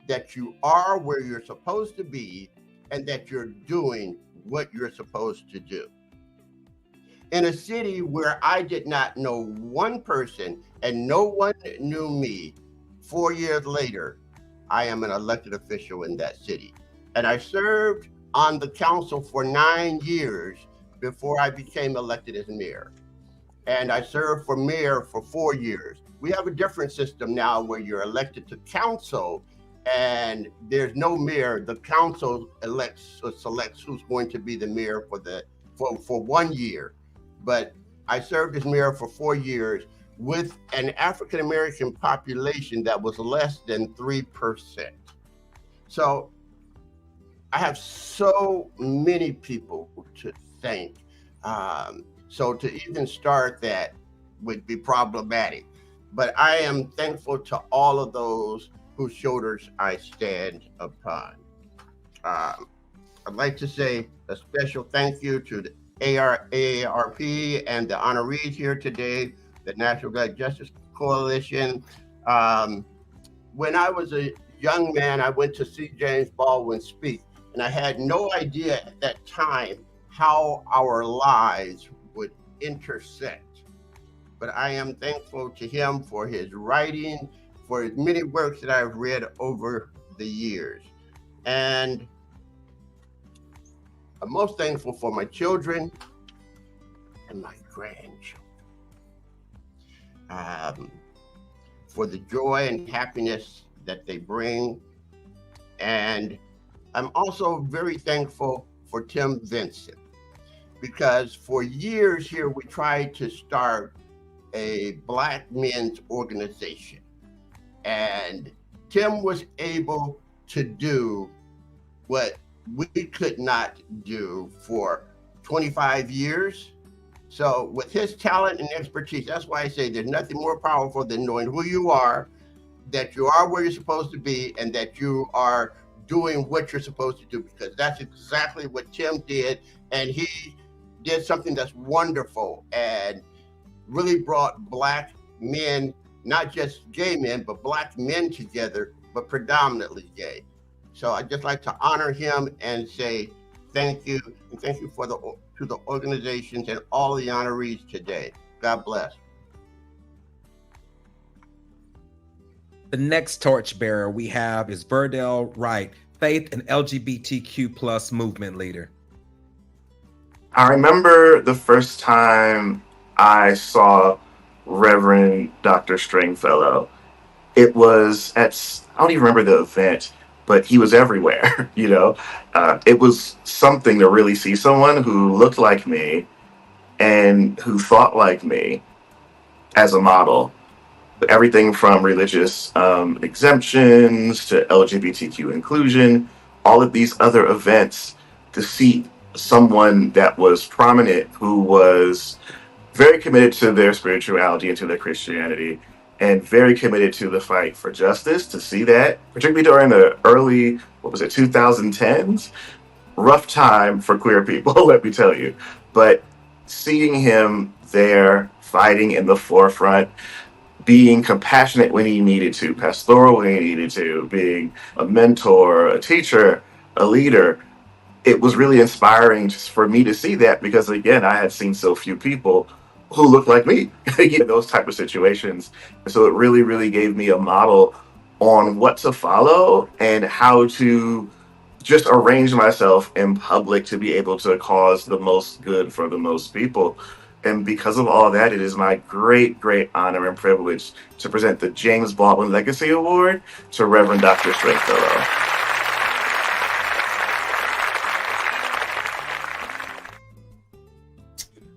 that you are where you're supposed to be, and that you're doing what you're supposed to do. In a city where I did not know one person and no one knew me, 4 years later, I am an elected official in that city. And I served on the council for 9 years before I became elected as mayor. And I served for mayor for 4 years. We have a different system now where you're elected to council and there's no mayor. The council elects or selects who's going to be the mayor for 1 year. But I served as mayor for 4 years with an African-American population that was less than 3%. So I have so many people to thank. So to even start that would be problematic. But I am thankful to all of those whose shoulders I stand upon. I'd like to say a special thank you to the AARP and the honorees here today, the National Black Justice Coalition. When I was a young man, I went to see James Baldwin speak, and I had no idea at that time how our lives would intersect. But I am thankful to him for his writing, for his many works that I've read over the years. And I'm most thankful for my children and my grandchildren, for the joy and happiness that they bring And I'm also very thankful for Tim Vincent, because for years here we tried to start a Black men's organization. And Tim was able to do what we could not do for 25 years. So with his talent and expertise, that's why I say there's nothing more powerful than knowing who you are, that you are where you're supposed to be, and that you are doing what you're supposed to do, because that's exactly what Tim did. And he did something that's wonderful and really brought Black men, not just gay men, but Black men together, but predominantly gay. So I'd just like to honor him and say thank you, and thank you to the organizations and all the honorees today. God bless. The next torchbearer we have is Verdell Wright, faith and LGBTQ plus movement leader. I remember the first time I saw Reverend Dr. Stringfellow. It was at, I don't even remember the event, but he was everywhere, you know. It was something to really see someone who looked like me and who thought like me as a model. Everything from religious exemptions to LGBTQ inclusion, all of these other events, to see someone that was prominent, who was very committed to their spirituality and to their Christianity, and very committed to the fight for justice, to see that, particularly during the early, 2010s, rough time for queer people, let me tell you. But seeing him there, fighting in the forefront, being compassionate when he needed to, pastoral when he needed to, being a mentor, a teacher, a leader, it was really inspiring just for me to see that, because again, I had seen so few people who looked like me in those type of situations. So it really, really gave me a model on what to follow and how to just arrange myself in public to be able to cause the most good for the most people. And because of all that, it is my great, great honor and privilege to present the James Baldwin Legacy Award to Reverend Dr. Stringfellow.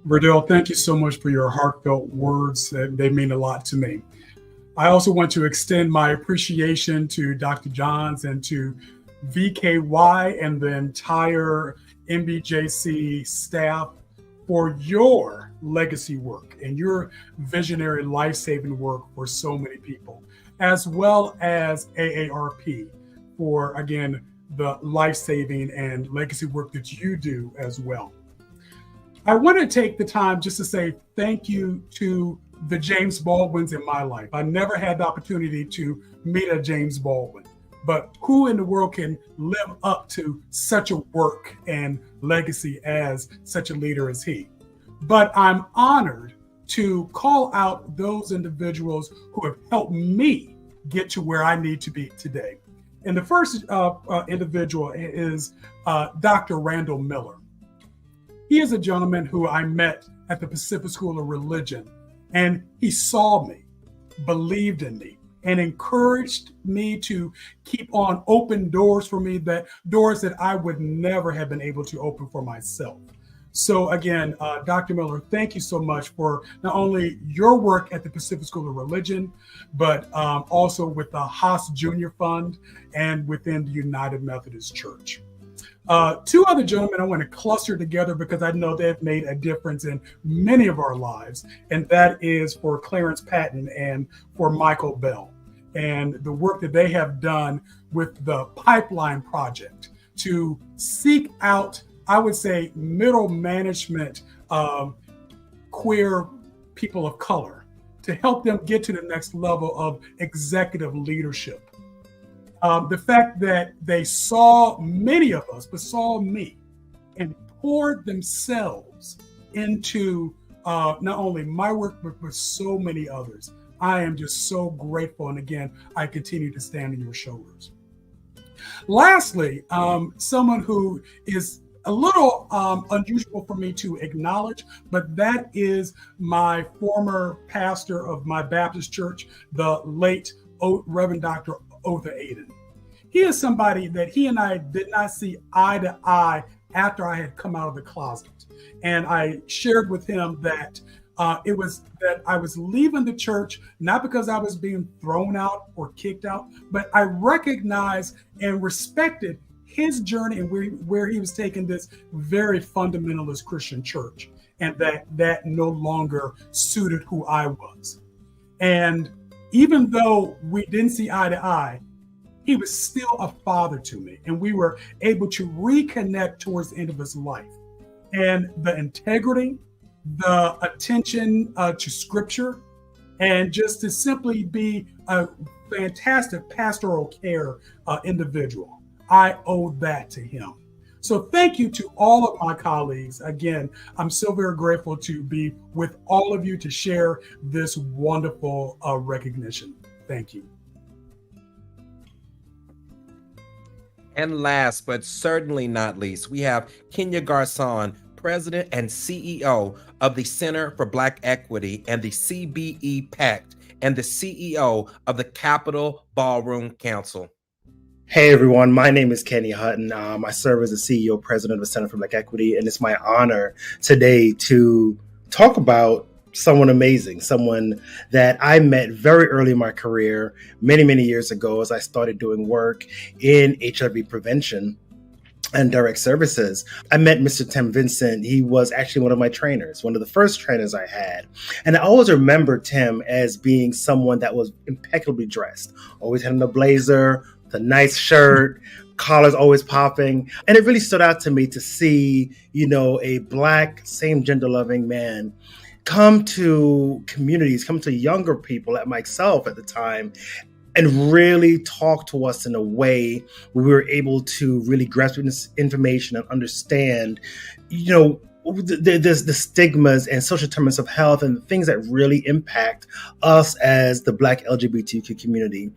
Verdell, thank you so much for your heartfelt words. They mean a lot to me. I also want to extend my appreciation to Dr. Johns and to VKY and the entire NBJC staff for your legacy work and your visionary life-saving work for so many people, as well as AARP for, again, the life-saving and legacy work that you do as well. I want to take the time just to say thank you to the James Baldwins in my life. I never had the opportunity to meet a James Baldwin, but who in the world can live up to such a work and legacy as such a leader as he? But I'm honored to call out those individuals who have helped me get to where I need to be today. And the first individual is Dr. Randall Miller. He is a gentleman who I met at the Pacific School of Religion, and he saw me, believed in me, and encouraged me to keep on open doors for me, that doors that I would never have been able to open for myself. So again, Dr. Miller, thank you so much for not only your work at the Pacific School of Religion, but also with the Haas Junior Fund and within the United Methodist Church. Two other gentlemen I want to cluster together because I know they've made a difference in many of our lives, and that is for Clarence Patton and for Michael Bell, and the work that they have done with the Pipeline Project to seek out, I would say, middle management queer people of color to help them get to the next level of executive leadership. The fact that they saw many of us, but saw me, and poured themselves into not only my work, but so many others. I am just so grateful. And again, I continue to stand on your shoulders. Lastly, someone who is a little unusual for me to acknowledge, but that is my former pastor of my Baptist church, the late Reverend Dr. Otha Aiden. he is somebody that he and I did not see eye to eye after I had come out of the closet. And I shared with him that it was that I was leaving the church, not because I was being thrown out or kicked out, but I recognized and respected his journey and where he was taking this very fundamentalist Christian church, and that no longer suited who I was. And even though we didn't see eye to eye, he was still a father to me, and we were able to reconnect towards the end of his life. And the integrity, the attention to scripture, and just to simply be a fantastic pastoral care individual. I owe that to him. So thank you to all of my colleagues. Again, I'm so very grateful to be with all of you to share this wonderful recognition. Thank you. And last but certainly not least, we have Kenya Garson, President and CEO of the Center for Black Equity and the CBE Pact, and the CEO of the Capitol Ballroom Council. Hey everyone, my name is Kenny Hutton. I serve as the CEO, President of the Center for Black Equity, and it's my honor today to talk about someone amazing, someone that I met very early in my career, many, many years ago, as I started doing work in HIV prevention and direct services. I met Mr. Tim Vincent. He was actually one of my trainers, one of the first trainers I had. And I always remember Tim as being someone that was impeccably dressed, always had on a blazer, the nice shirt, collars always popping. And it really stood out to me to see, a Black, same gender loving man come to communities, come to younger people like myself at the time, and really talk to us in a way where we were able to really grasp this information and understand, the stigmas and social determinants of health and things that really impact us as the Black LGBTQ community.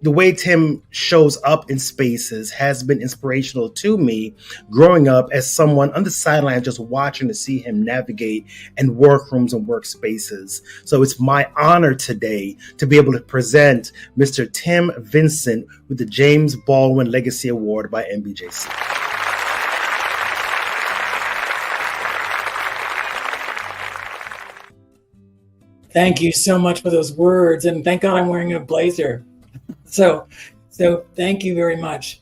The way Tim shows up in spaces has been inspirational to me growing up as someone on the sidelines just watching to see him navigate in workrooms and workspaces. So it's my honor today to be able to present Mr. Tim Vincent with the James Baldwin Legacy Award by NBJC. Thank you so much for those words, and thank God I'm wearing a blazer. So thank you very much.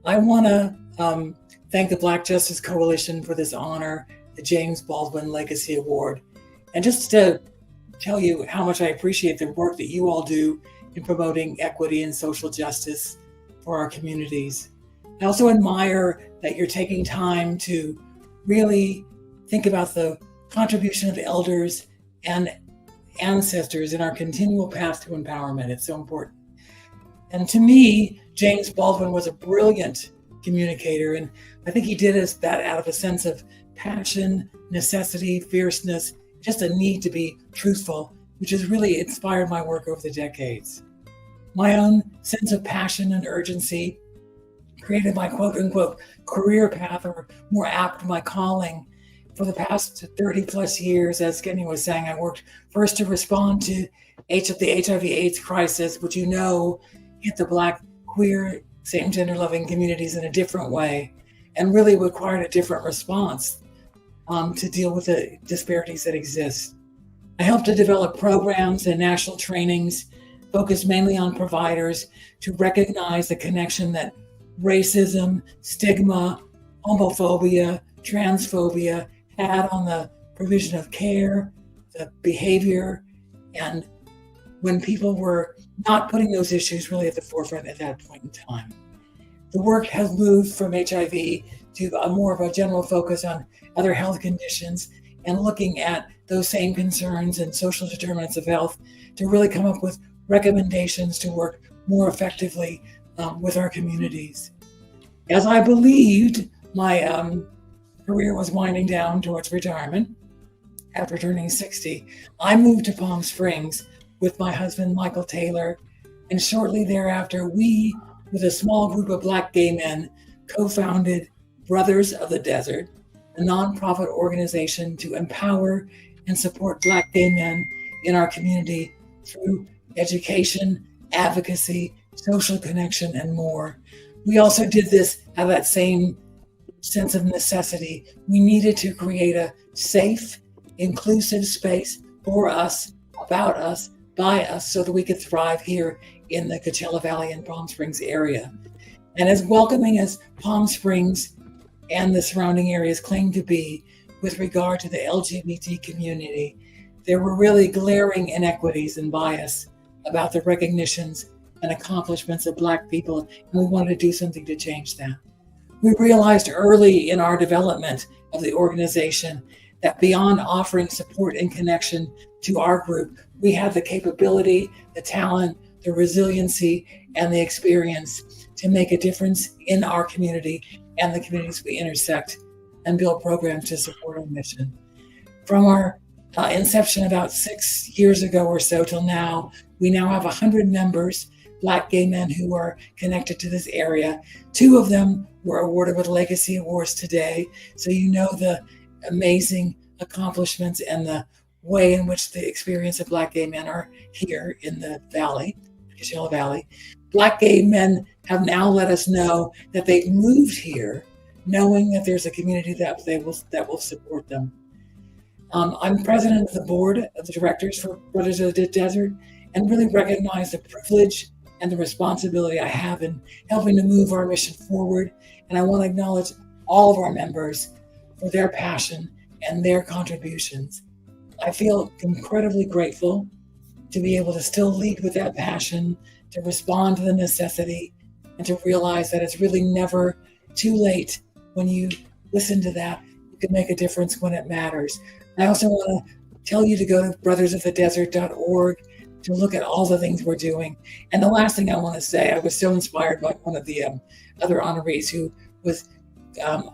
I want to thank the Black Justice Coalition for this honor, the James Baldwin Legacy Award. And just to tell you how much I appreciate the work that you all do in promoting equity and social justice for our communities. I also admire that you're taking time to really think about the contribution of elders and ancestors in our continual path to empowerment. It's so important. And to me, James Baldwin was a brilliant communicator, and I think he did that out of a sense of passion, necessity, fierceness, just a need to be truthful, which has really inspired my work over the decades. My own sense of passion and urgency created my quote-unquote career path, or more apt, my calling. For the past 30 plus years, as Kenny was saying, I worked first to respond to the HIV/AIDS crisis, which hit the Black, queer, same-gender loving communities in a different way, and really required a different response to deal with the disparities that exist. I helped to develop programs and national trainings focused mainly on providers to recognize the connection that racism, stigma, homophobia, transphobia had on the provision of care, the behavior, and when people were not putting those issues really at the forefront at that point in time. The work has moved from HIV to more of a general focus on other health conditions and looking at those same concerns and social determinants of health to really come up with recommendations to work more effectively with our communities. As I believed my career was winding down towards retirement after turning 60, I moved to Palm Springs with my husband, Michael Taylor, and shortly thereafter, we, with a small group of Black gay men, co-founded Brothers of the Desert, a nonprofit organization to empower and support Black gay men in our community through education, advocacy, social connection, and more. We also did this out of that same sense of necessity. We needed to create a safe, inclusive space for us, about us, by us, so that we could thrive here in the Coachella Valley and Palm Springs area. And as welcoming as Palm Springs and the surrounding areas claim to be with regard to the LGBT community, there were really glaring inequities and bias about the recognitions and accomplishments of Black people, and we wanted to do something to change that. We realized early in our development of the organization that beyond offering support and connection to our group, we had the capability, the talent, the resiliency, and the experience to make a difference in our community and the communities we intersect, and build programs to support our mission. From our inception about 6 years ago or so till now, we now have 100 members, Black gay men who are connected to this area. 2 of them were awarded with Legacy Awards today. So you know the amazing accomplishments and the way in which the experience of Black gay men are here in the Valley, Coachella Valley. Black gay men have now let us know that they've moved here knowing that there's a community that will support them. I'm president of the board of the directors for Brothers of the Desert, and really recognize the privilege and the responsibility I have in helping to move our mission forward. And I want to acknowledge all of our members for their passion and their contributions. I feel incredibly grateful to be able to still lead with that passion, to respond to the necessity, and to realize that it's really never too late. When you listen to that, you can make a difference when it matters. I also want to tell you to go to brothersofthedesert.org to look at all the things we're doing. And the last thing I want to say, I was so inspired by one of the other honorees who was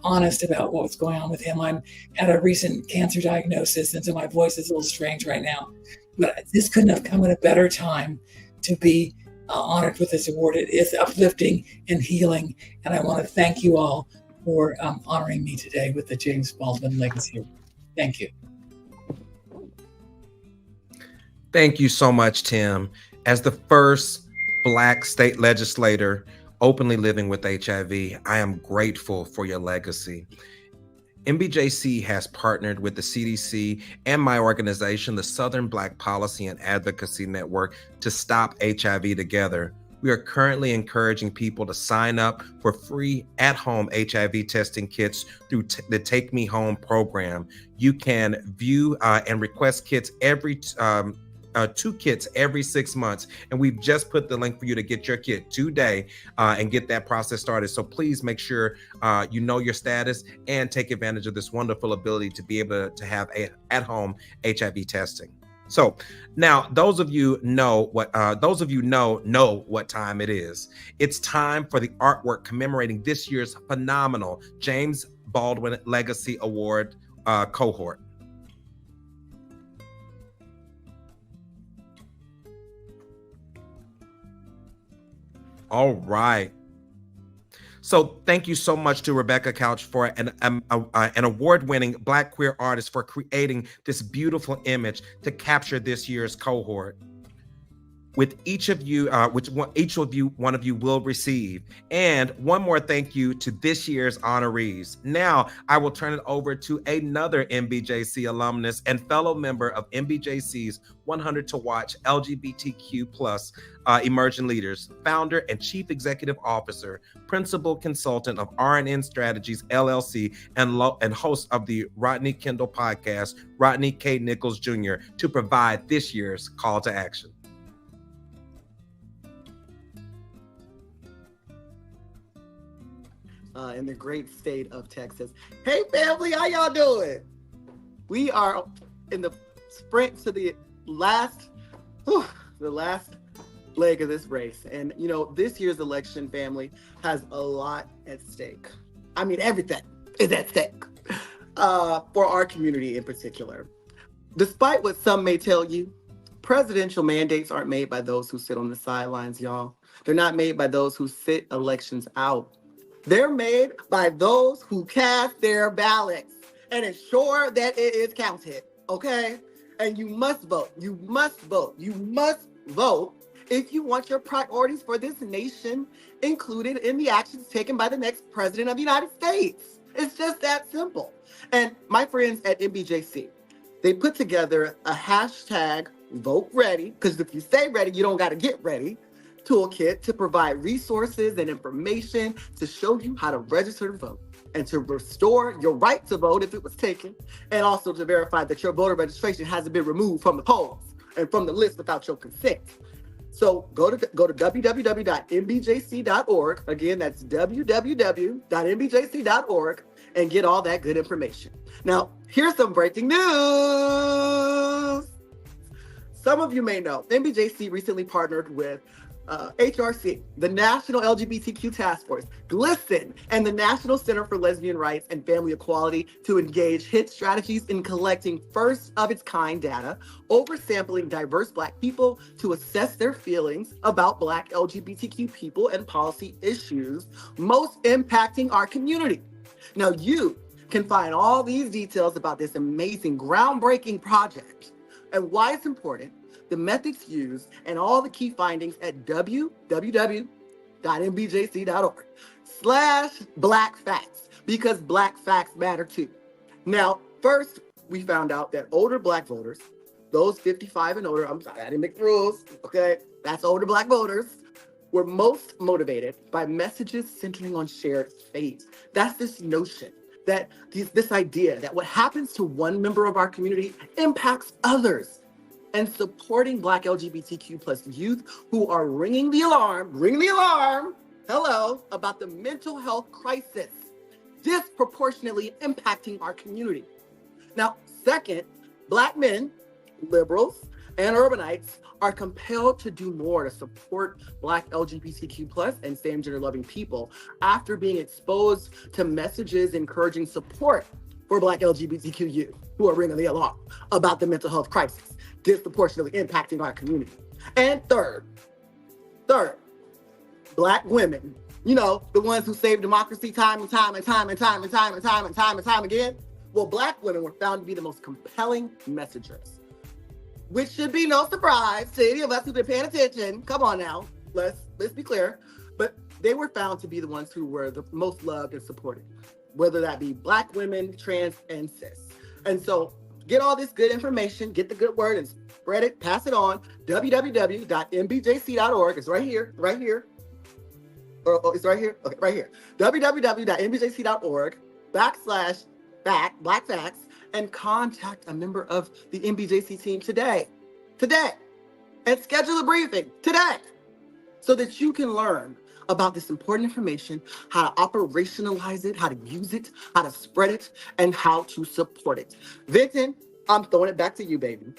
honest about what was going on with him. I had a recent cancer diagnosis, and so my voice is a little strange right now. But this couldn't have come at a better time to be honored with this award. It is uplifting and healing, and I want to thank you all for honoring me today with the James Baldwin Legacy Award. Thank you. Thank you so much, Tim. As the first Black state legislator openly living with HIV, I am grateful for your legacy. NBJC has partnered with the CDC and my organization, the Southern Black Policy and Advocacy Network, to stop HIV together. We are currently encouraging people to sign up for free at-home HIV testing kits through the Take Me Home program. You can view and request kits every 2 kits every 6 months. And we've just put the link for you to get your kit today and get that process started. So please make sure you know your status and take advantage of this wonderful ability to be able to have at-home HIV testing. So now those of you know what time it is. It's time for the artwork commemorating this year's phenomenal James Baldwin Legacy Award cohort. All right. So thank you so much to Rebecca Couch for an award-winning Black queer artist for creating this beautiful image to capture this year's cohort. With each of you, one of you will receive. And one more thank you to this year's honorees. Now I will turn it over to another NBJC alumnus and fellow member of NBJC's 100 to Watch LGBTQ+ Emerging Leaders, founder and chief executive officer, principal consultant of R&N Strategies LLC, and host of the Rodney Kendall podcast, Rodney K. Nichols Jr., to provide this year's call to action. In the great state of Texas. Hey family, how y'all doing? We are in the sprint to the last leg of this race. And you know, this year's election, family, has a lot at stake. I mean, everything is at stake for our community in particular. Despite what some may tell you, presidential mandates aren't made by those who sit on the sidelines, y'all. They're not made by those who sit elections out. They're made by those who cast their ballots and ensure that it is counted, okay? And you must vote. You must vote. You must vote if you want your priorities for this nation included in the actions taken by the next president of the United States. It's just that simple. And my friends at NBJC, they put together a hashtag vote ready, because if you say ready, you don't got to get ready, toolkit to provide resources and information to show you how to register to vote and to restore your right to vote if it was taken, and also to verify that your voter registration hasn't been removed from the polls and from the list without your consent. So go to www.nbjc.org. Again, that's www.nbjc.org, and get all that good information. Now, here's some breaking news. Some of you may know, NBJC recently partnered with HRC, the National LGBTQ Task Force, GLSEN, and the National Center for Lesbian Rights and Family Equality to engage HIT strategies in collecting first-of-its-kind data, oversampling diverse Black people to assess their feelings about Black LGBTQ people and policy issues most impacting our community. Now, you can find all these details about this amazing, groundbreaking project and why it's important, the methods used, and all the key findings at www.nbjc.org/Black Facts, because Black facts matter too. Now, first, we found out that older Black voters, those 55 and older, I didn't make the rules, okay? That's older Black voters, were most motivated by messages centering on shared fate. That's this notion that this idea that what happens to one member of our community impacts others, and supporting Black LGBTQ plus youth who are ringing the alarm, hello, about the mental health crisis disproportionately impacting our community. Now, second, Black men, liberals, and urbanites are compelled to do more to support Black LGBTQ plus and same gender loving people after being exposed to messages encouraging support for Black LGBTQ youth who are ringing the alarm about the mental health crisis disproportionately impacting our community. And third, Black women, you know, the ones who saved democracy time and time again. Well, Black women were found to be the most compelling messengers, which should be no surprise to any of us who've been paying attention. Come on now, let's be clear. But they were found to be the ones who were the most loved and supported, whether that be Black women, trans, and cis. And so get all this good information, get the good word, and spread it, pass it on. www.nbjc.org. It's right here. It's right here? Okay, right here. www.nbjc.org/Black Facts, and contact a member of the NBJC team today, and schedule a briefing today so that you can learn about this important information, how to operationalize it, how to use it, how to spread it, and how to support it. Vinton, I'm throwing it back to you, baby.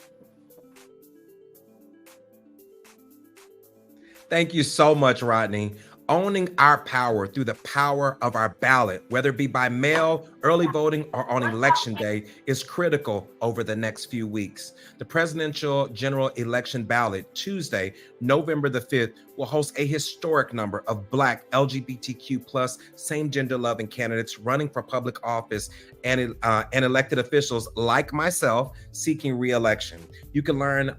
Thank you so much, Rodney. Owning our power through the power of our ballot, whether it be by mail, early voting, or on election day, is critical over the next few weeks. The presidential general election ballot, Tuesday, November the 5th, will host a historic number of Black LGBTQ plus same gender loving candidates running for public office and elected officials like myself seeking re-election. You can learn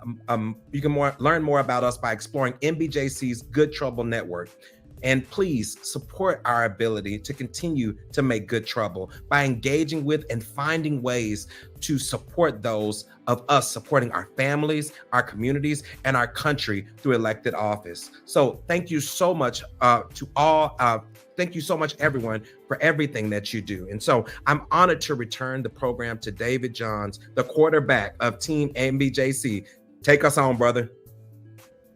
more about us by exploring NBJC's Good Trouble Network. And please support our ability to continue to make good trouble by engaging with and finding ways to support those of us supporting our families, our communities, and our country through elected office. So thank you so much to all. Thank you so much, everyone, for everything that you do. And so I'm honored to return the program to David Johns, the quarterback of Team NBJC. Take us on, brother.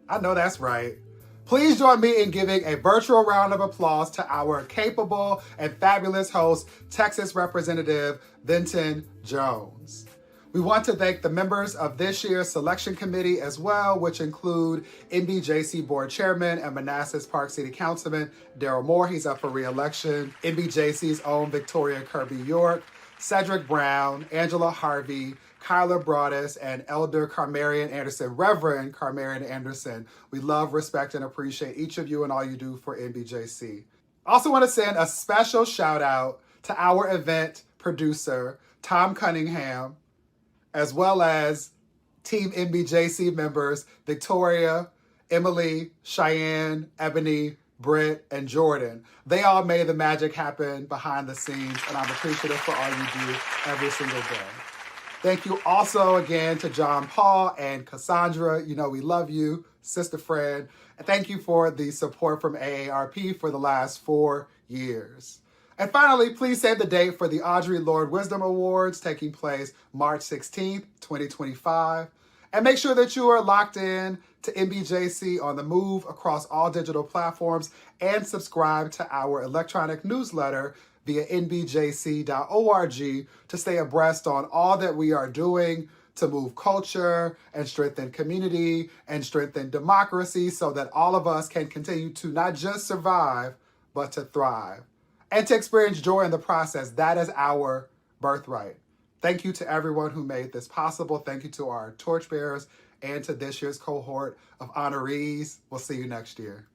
I know that's right. Please join me in giving a virtual round of applause to our capable and fabulous host, Texas Representative Vinton Jones. We want to thank the members of this year's selection committee as well, which include NBJC Board Chairman and Manassas Park City Councilman Daryl Moore, he's up for re-election, NBJC's own Victoria Kirby York, Cedric Brown, Angela Harvey, Kyler Broadus, and Elder Carmarian Anderson, Reverend Carmarian Anderson. We love, respect, and appreciate each of you and all you do for NBJC. I also want to send a special shout out to our event producer, Tom Cunningham, as well as Team NBJC members, Victoria, Emily, Cheyenne, Ebony, Britt, and Jordan. They all made the magic happen behind the scenes, and I'm appreciative for all you do every single day. Thank you also again to John Paul and Cassandra. You know we love you, sister friend. And thank you for the support from AARP for the last 4 years. And finally, please save the date for the Audre Lorde Wisdom Awards taking place March 16th, 2025. And make sure that you are locked in to NBJC on the move across all digital platforms and subscribe to our electronic newsletter via nbjc.org to stay abreast on all that we are doing to move culture and strengthen community and strengthen democracy so that all of us can continue to not just survive, but to thrive and to experience joy in the process. That is our birthright. Thank you to everyone who made this possible. Thank you to our torchbearers and to this year's cohort of honorees. We'll see you next year.